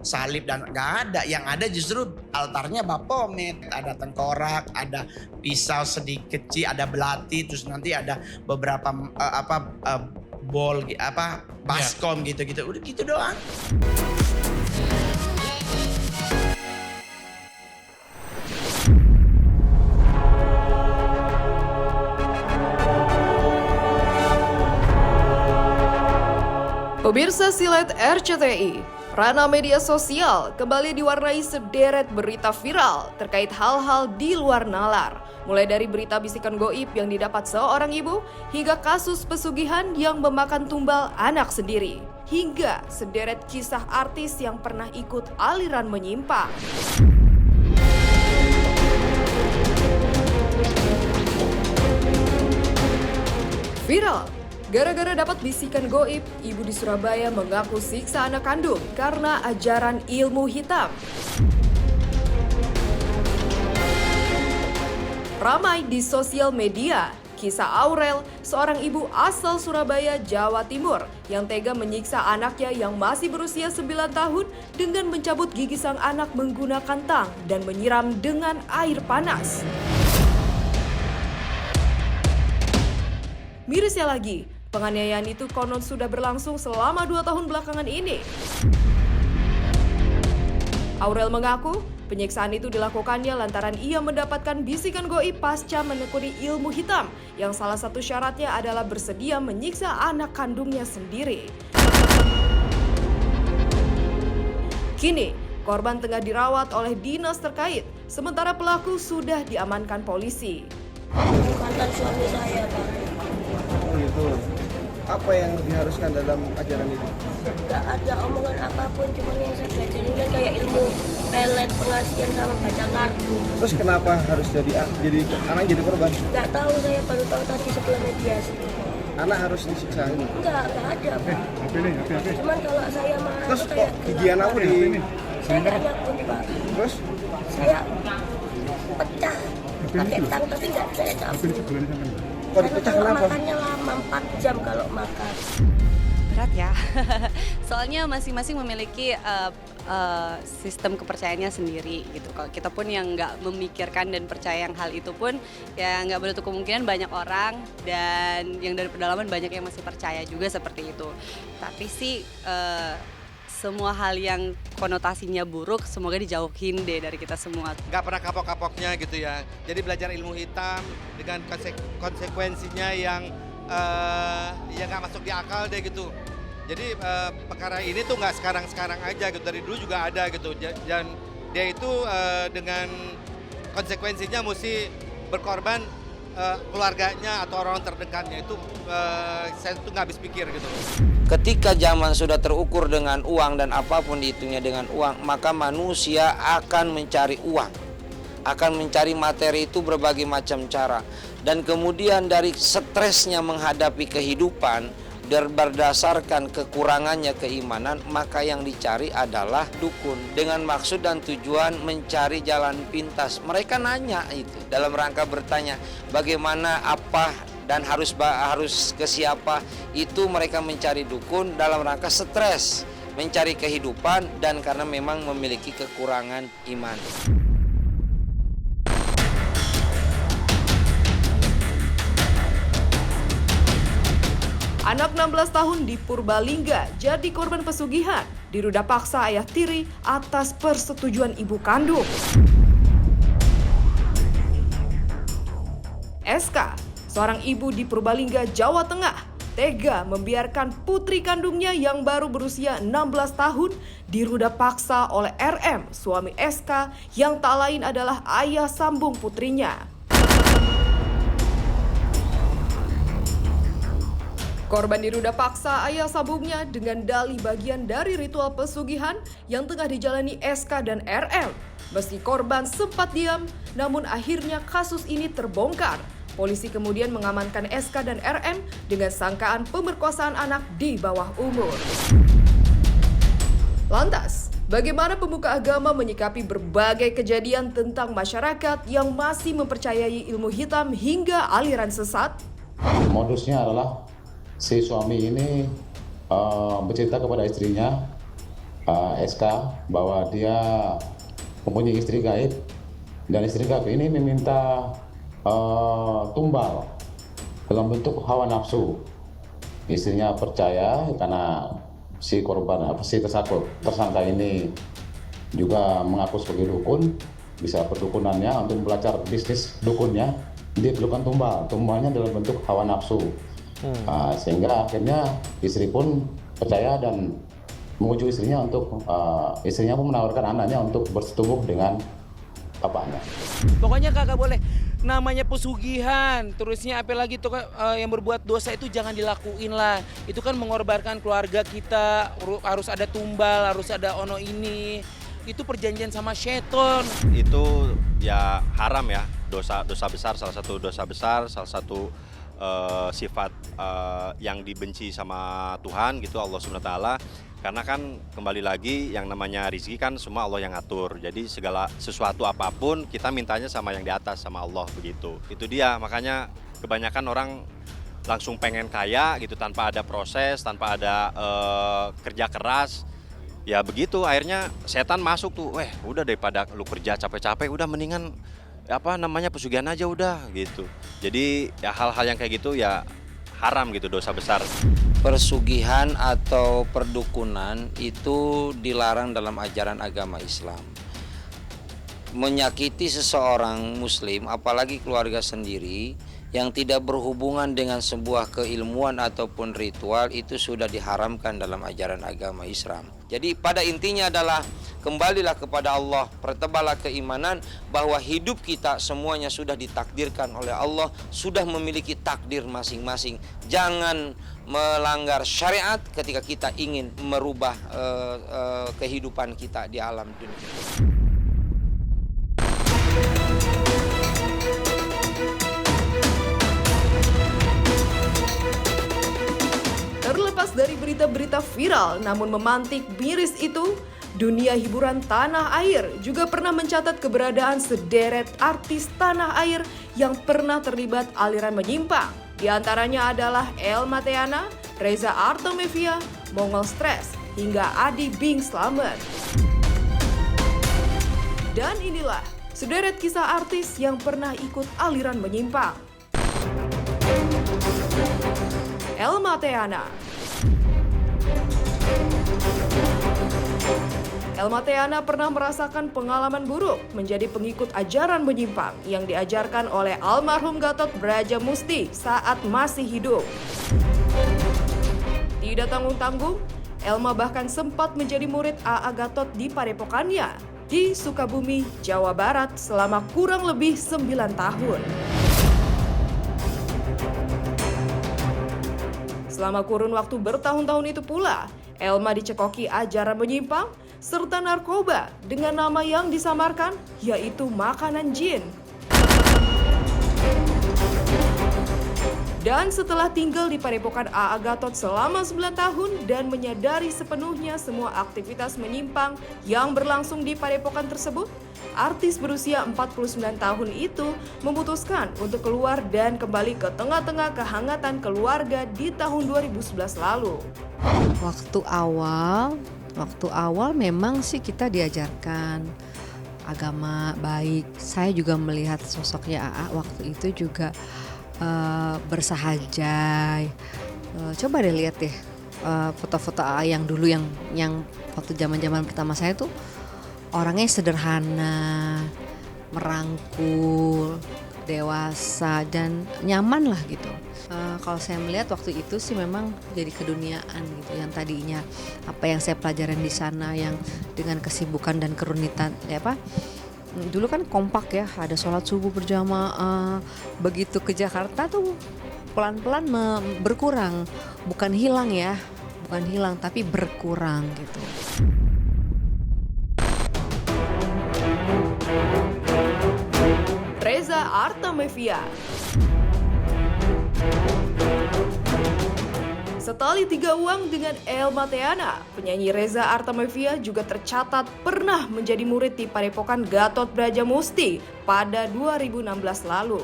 salib dan nggak ada. Yang ada justru altarnya Baphomet, ada tengkorak, ada pisau sedikit kecil, ada belati, terus nanti ada beberapa baskom gitu-gitu. Udah gitu doang. Pemirsa Silet RCTI, ranah media sosial kembali diwarnai sederet berita viral terkait hal-hal di luar nalar. Mulai dari berita bisikan goib yang didapat seorang ibu, hingga kasus pesugihan yang memakan tumbal anak sendiri. Hingga sederet kisah artis yang pernah ikut aliran menyimpang. Viral. Gara-gara dapat bisikan goib, ibu di Surabaya mengaku siksa anak kandung karena ajaran ilmu hitam. Ramai di sosial media, kisah Aurel, seorang ibu asal Surabaya, Jawa Timur, yang tega menyiksa anaknya yang masih berusia 9 tahun dengan mencabut gigi sang anak menggunakan tang dan menyiram dengan air panas. Mirisnya lagi, penganiayaan itu konon sudah berlangsung selama 2 tahun belakangan ini. Aurel mengaku penyiksaan itu dilakukannya lantaran ia mendapatkan bisikan goib pasca menekuni ilmu hitam, yang salah satu syaratnya adalah bersedia menyiksa anak kandungnya sendiri. Kini, korban tengah dirawat oleh dinas terkait, sementara pelaku sudah diamankan polisi. Mantan suami saya, Pak. Oh gitu. Apa yang diharuskan dalam ajaran itu? Gak ada omongan apapun, cuma yang saya belajar ini kan kayak ilmu pelet, pengasihan sama baca kartu. Terus kenapa harus jadi anak jadi korban? Gak tahu, saya baru tahu tadi setelah mediasi. Anak harus disiksa ini. Gak ada, Pak. Cuman kalau saya marah Terus itu kok kayak gigi anakmu di saya gak nyakut, Pak. terus Saya pecah pakai tang, tapi gak saya cabut. kok dipecah Kalau kenapa? makannya lama, 4 jam kalau makan. Berat ya, soalnya masing-masing memiliki sistem kepercayaannya sendiri gitu. Kalau kita pun yang nggak memikirkan dan percaya yang hal itu pun, ya nggak menutup kemungkinan banyak orang dan yang dari pedalaman banyak yang masih percaya juga seperti itu. Tapi sih semua hal yang konotasinya buruk semoga dijauhin deh dari kita semua. Nggak pernah kapok-kapoknya gitu ya. Jadi belajar ilmu hitam dengan konsekuensinya yang ya nggak masuk di akal deh gitu. Jadi perkara ini tuh nggak sekarang-sekarang aja gitu, dari dulu juga ada gitu. Dan dia itu dengan konsekuensinya mesti berkorban keluarganya atau orang terdekatnya itu saya tuh nggak habis pikir gitu. Ketika zaman sudah terukur dengan uang dan apapun dihitungnya dengan uang, maka manusia akan mencari uang, akan mencari materi itu berbagai macam cara. Dan kemudian dari stresnya menghadapi kehidupan, berdasarkan kekurangannya keimanan, maka yang dicari adalah dukun dengan maksud dan tujuan mencari jalan pintas. Mereka nanya itu dalam rangka bertanya bagaimana, apa, dan harus ke siapa. Itu mereka mencari dukun dalam rangka stres, mencari kehidupan, dan karena memang memiliki kekurangan iman. Anak 16 tahun di Purbalingga jadi korban pesugihan, diruda paksa ayah tiri atas persetujuan ibu kandung. SK, seorang ibu di Purbalingga, Jawa Tengah, tega membiarkan putri kandungnya yang baru berusia 16 tahun diruda paksa oleh RM, suami SK, yang tak lain adalah ayah sambung putrinya. Korban diruda paksa ayah sambungnya dengan dalih bagian dari ritual pesugihan yang tengah dijalani SK dan RM. Meski korban sempat diam, namun akhirnya kasus ini terbongkar. Polisi kemudian mengamankan SK dan RM dengan sangkaan pemerkosaan anak di bawah umur. Lantas, bagaimana pemuka agama menyikapi berbagai kejadian tentang masyarakat yang masih mempercayai ilmu hitam hingga aliran sesat? Modusnya adalah si suami ini bercerita kepada istrinya SK bahwa dia mempunyai istri gaib, dan istri gaib ini meminta tumbal dalam bentuk hawa nafsu. Istrinya percaya karena si korban, tersangka ini juga mengaku sebagai dukun, bisa perdukunannya untuk belajar bisnis dukunnya, dia perlukan tumbalnya dalam bentuk hawa nafsu. Sehingga akhirnya istri pun percaya dan menguji istrinya istrinya pun menawarkan anaknya untuk bersetubuh dengan bapaknya. Pokoknya kagak boleh namanya pesugihan, terusnya apalagi tuh yang berbuat dosa itu jangan dilakuin lah. Itu kan mengorbankan keluarga kita, harus ada tumbal, harus ada ono ini. Itu perjanjian sama seton. Itu ya haram ya, dosa besar, salah satu dosa besar, salah satu sifat yang dibenci sama Tuhan gitu, Allah SWT. Karena kan kembali lagi yang namanya rezeki kan semua Allah yang ngatur. Jadi segala sesuatu apapun kita mintanya sama yang di atas, sama Allah begitu. Itu dia, makanya kebanyakan orang langsung pengen kaya gitu tanpa ada proses, tanpa ada kerja keras. Ya begitu, akhirnya setan masuk tuh. Udah daripada lu kerja capek-capek, udah mendingan pesugihan aja udah gitu. Jadi ya hal-hal yang kayak gitu ya haram gitu, dosa besar. Persugihan atau perdukunan itu dilarang dalam ajaran agama Islam. Menyakiti seseorang muslim, apalagi keluarga sendiri, yang tidak berhubungan dengan sebuah keilmuan ataupun ritual, itu sudah diharamkan dalam ajaran agama Islam. Jadi pada intinya adalah kembalilah kepada Allah, perteballah keimanan bahwa hidup kita semuanya sudah ditakdirkan oleh Allah, sudah memiliki takdir masing-masing. Jangan melanggar syariat ketika kita ingin merubah kehidupan kita di alam dunia. Terlepas dari berita-berita viral namun memantik miris itu, dunia hiburan tanah air juga pernah mencatat keberadaan sederet artis tanah air yang pernah terlibat aliran menyimpang. Di antaranya adalah Elma Theana, Reza Artamevia, Mongol Stress, hingga Adi Bing Slamet. Dan inilah sederet kisah artis yang pernah ikut aliran menyimpang. Elma Theana. Elma Theana pernah merasakan pengalaman buruk menjadi pengikut ajaran menyimpang yang diajarkan oleh almarhum Gatot Brajamusti saat masih hidup. Tidak tanggung-tanggung, Elma bahkan sempat menjadi murid A.A. Gatot di padepokannya di Sukabumi, Jawa Barat selama kurang lebih 9 tahun. Selama kurun waktu bertahun-tahun itu pula, Elma dicekoki ajaran menyimpang serta narkoba dengan nama yang disamarkan yaitu makanan jin. Dan setelah tinggal di padepokan A.A. Gatot selama 9 tahun dan menyadari sepenuhnya semua aktivitas menyimpang yang berlangsung di padepokan tersebut, artis berusia 49 tahun itu memutuskan untuk keluar dan kembali ke tengah-tengah kehangatan keluarga di tahun 2011 lalu. Waktu awal memang sih kita diajarkan agama baik. Saya juga melihat sosoknya AA waktu itu juga bersahaja. Coba deh lihat deh foto-foto AA yang dulu yang waktu zaman-zaman pertama saya tuh orangnya sederhana, merangkul, dewasa dan nyaman lah gitu. Kalau saya melihat waktu itu sih memang jadi keduniaan gitu, yang tadinya apa yang saya pelajarin di sana yang dengan kesibukan dan kerunitan dulu kan kompak ya, ada sholat subuh berjamaah. Begitu ke Jakarta tuh pelan-pelan berkurang, bukan hilang tapi berkurang gitu. Reza Artamevia. Setali 3 uang dengan Elma Theana, penyanyi Reza Artamevia juga tercatat pernah menjadi murid di padepokan Gatot Brajamusti pada 2016 lalu.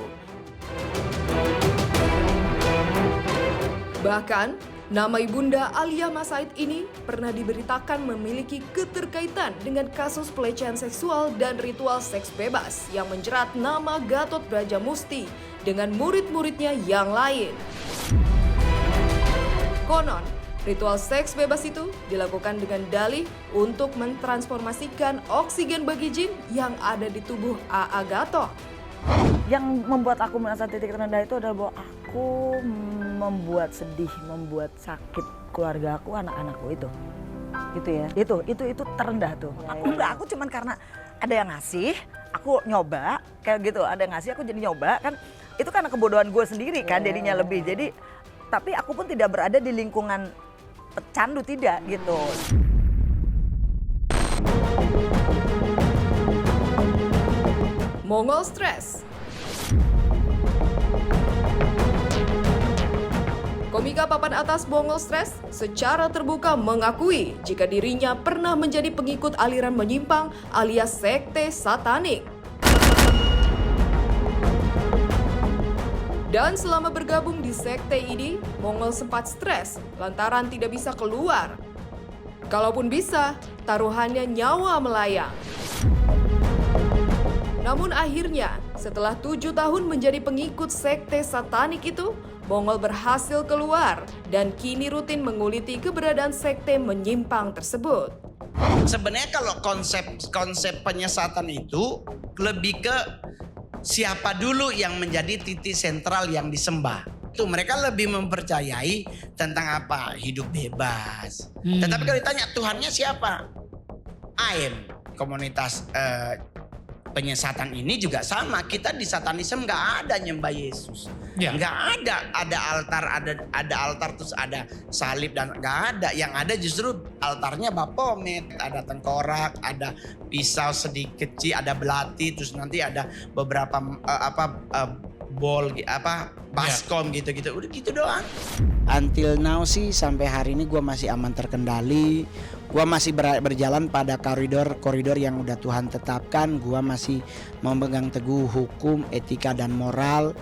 Bahkan, Nama ibunda Alia Mas Said ini pernah diberitakan memiliki keterkaitan dengan kasus pelecehan seksual dan ritual seks bebas yang menjerat nama Gatot Brajamusti dengan murid-muridnya yang lain. Konon, ritual seks bebas itu dilakukan dengan dalih untuk mentransformasikan oksigen bagi jin yang ada di tubuh A.A. Gatot. Yang membuat aku merasa titik terendah itu adalah bahwa aku membuat sedih, membuat sakit keluarga aku, anak-anakku itu. Gitu ya. Itu terendah tuh. Aku cuman karena ada yang ngasih, aku nyoba kayak gitu, ada yang ngasih aku jadi nyoba kan. Itu karena kebodohan gue sendiri kan jadinya lebih. Jadi tapi aku pun tidak berada di lingkungan pecandu, tidak gitu. Mongol Stress. Komika papan atas Mongol Stress secara terbuka mengakui jika dirinya pernah menjadi pengikut aliran menyimpang alias sekte satanik. Dan selama bergabung di sekte ini, Mongol sempat stres lantaran tidak bisa keluar. Kalaupun bisa, taruhannya nyawa melayang. Namun akhirnya, setelah 7 tahun menjadi pengikut sekte satanik itu, Mongol berhasil keluar dan kini rutin menguliti keberadaan sekte menyimpang tersebut. Sebenarnya kalau konsep penyesatan itu lebih ke siapa dulu yang menjadi titik sentral yang disembah. Itu mereka lebih mempercayai tentang apa? Hidup bebas. Tetapi kalau ditanya Tuhannya siapa? AIM, komunitas penyesatan ini juga sama. Kita di satanisme nggak ada nyembah Yesus, nggak ada altar, ada altar terus ada salib dan nggak ada. Yang ada justru altarnya Baphomet, ada tengkorak, ada pisau sedikit kecil, ada belati, terus nanti ada beberapa baskom gitu-gitu. Udah gitu doang. Until now sih sampai hari ini gue masih aman terkendali. Gue masih berjalan pada koridor yang udah Tuhan tetapkan. Gue masih memegang teguh hukum, etika dan moral.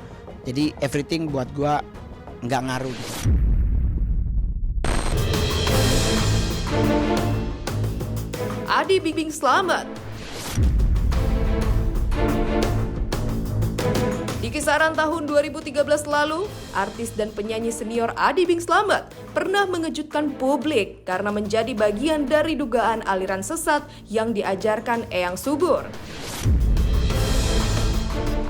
Jadi everything buat gue nggak ngaruh. Adi Bing Slamet. Di kisaran tahun 2013 lalu, artis dan penyanyi senior Adi Bing Slamet pernah mengejutkan publik karena menjadi bagian dari dugaan aliran sesat yang diajarkan Eyang Subur.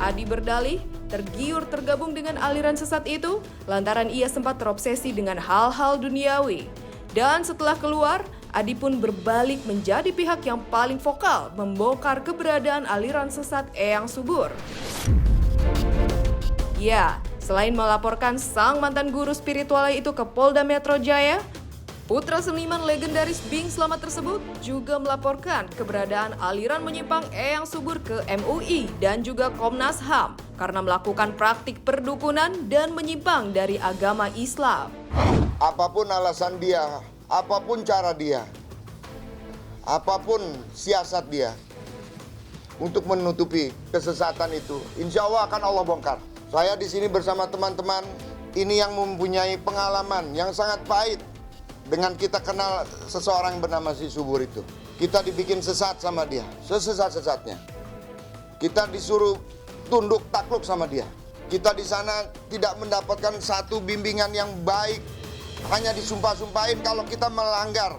Adi berdalih tergiur tergabung dengan aliran sesat itu lantaran ia sempat terobsesi dengan hal-hal duniawi. Dan setelah keluar, Adi pun berbalik menjadi pihak yang paling vokal membongkar keberadaan aliran sesat Eyang Subur. Ya, selain melaporkan sang mantan guru spiritualnya itu ke Polda Metro Jaya, putra seniman legendaris Bing Slamet tersebut juga melaporkan keberadaan aliran menyimpang Eyang Subur ke MUI dan juga Komnas HAM karena melakukan praktik perdukunan dan menyimpang dari agama Islam. Apapun alasan dia, apapun cara dia, apapun siasat dia untuk menutupi kesesatan itu, insya Allah akan Allah bongkar. Saya di sini bersama teman-teman ini yang mempunyai pengalaman yang sangat pahit dengan kita kenal seseorang bernama si Subur itu. Kita dibikin sesat sama dia, sesesat-sesatnya. Kita disuruh tunduk takluk sama dia. Kita di sana tidak mendapatkan satu bimbingan yang baik, hanya disumpah-sumpahin kalau kita melanggar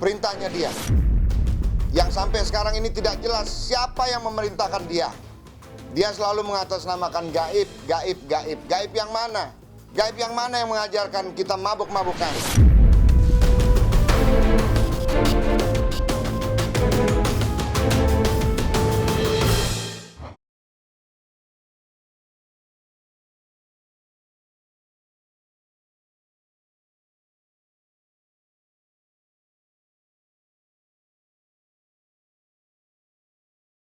perintahnya dia. Yang sampai sekarang ini tidak jelas siapa yang memerintahkan dia. Dia selalu mengatasnamakan gaib, gaib, gaib. Gaib yang mana? Gaib yang mana yang mengajarkan kita mabuk-mabukan?